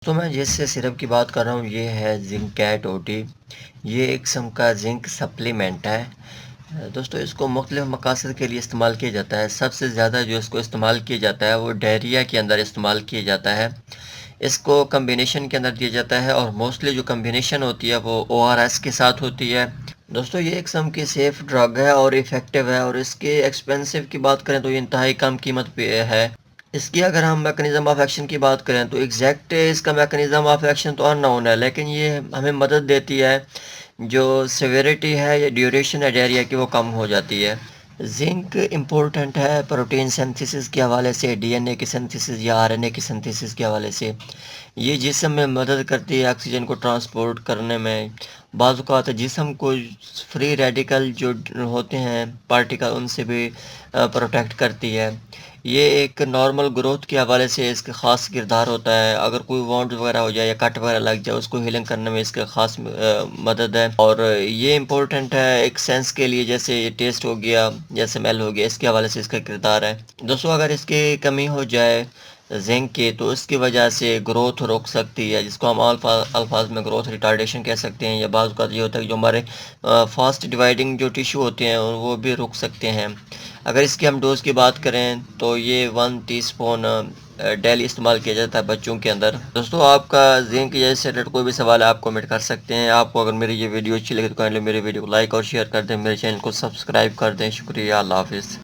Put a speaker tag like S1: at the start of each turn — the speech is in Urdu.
S1: تو میں جس سے سرپ کی بات کر رہا ہوں یہ ہے زنک کیٹ او ٹی۔ یہ ایک قسم کا زنک سپلیمنٹ ہے دوستو۔ اس کو مختلف مقاصد کے لیے استعمال کیا جاتا ہے۔ سب سے زیادہ جو اس کو استعمال کیا جاتا ہے وہ ڈائریا کے اندر استعمال کیا جاتا ہے۔ اس کو کمبینیشن کے اندر دیا جاتا ہے اور موسٹلی جو کمبینیشن ہوتی ہے وہ او آر ایس کے ساتھ ہوتی ہے۔ دوستو یہ ایک قسم کی سیف ڈرگ ہے اور ایفیکٹو ہے، اور اس کے ایکسپینسو کی بات کریں تو یہ انتہائی کم قیمت پہ ہے۔ اس کی اگر ہم میکنزم آف ایکشن کی بات کریں تو ایگزیکٹ اس کا میکنزم آف ایکشن تو ان نون ہے، لیکن یہ ہمیں مدد دیتی ہے جو سیویریٹی ہے یا ڈیوریشن ہے ڈائریا کی وہ کم ہو جاتی ہے۔ زنک امپورٹنٹ ہے پروٹین سنتھیسس کے حوالے سے، ڈی این اے کی سنتھیسس یا آر این اے کی سنتھیسس کے حوالے سے۔ یہ جسم میں مدد کرتی ہے آکسیجن کو ٹرانسپورٹ کرنے میں۔ بعض اوقات جسم کو فری ریڈیکل جو ہوتے ہیں پارٹیکل ان سے بھی پروٹیکٹ کرتی ہے۔ یہ ایک نارمل گروتھ کے حوالے سے اس کا خاص کردار ہوتا ہے۔ اگر کوئی وانڈ وغیرہ ہو جائے یا کٹ وغیرہ لگ جائے اس کو ہیلنگ کرنے میں اس کا خاص مدد ہے، اور یہ امپورٹنٹ ہے ایک سینس کے لیے، جیسے یہ ٹیسٹ ہو گیا یا اسمیل ہو گیا، اس کے حوالے سے اس کا کردار ہے۔ دوستو اگر اس کی کمی ہو جائے زنک کی تو اس کی وجہ سے گروتھ روک سکتی ہے، جس کو ہم الفاظ میں گروتھ ریٹارڈیشن کہہ سکتے ہیں، یا بعض اوقات یہ ہوتا ہے کہ جو ہمارے فاسٹ ڈیوائڈنگ جو ٹیشو ہوتے ہیں وہ بھی رک سکتے ہیں۔ اگر اس کی ہم ڈوز کی بات کریں تو یہ 1 ٹی اسپون ڈیلی استعمال کیا جاتا ہے بچوں کے اندر۔ دوستو آپ کا زنک جیسے ریلیٹڈ کوئی بھی سوال ہے آپ کمنٹ کر سکتے ہیں۔ آپ کو اگر میری یہ ویڈیو اچھی لگے تو کائنڈلی میری ویڈیو کو لائک اور شیئر کر دیں، میرے چینل کو سبسکرائب کر دیں۔ شکریہ، اللہ حافظ۔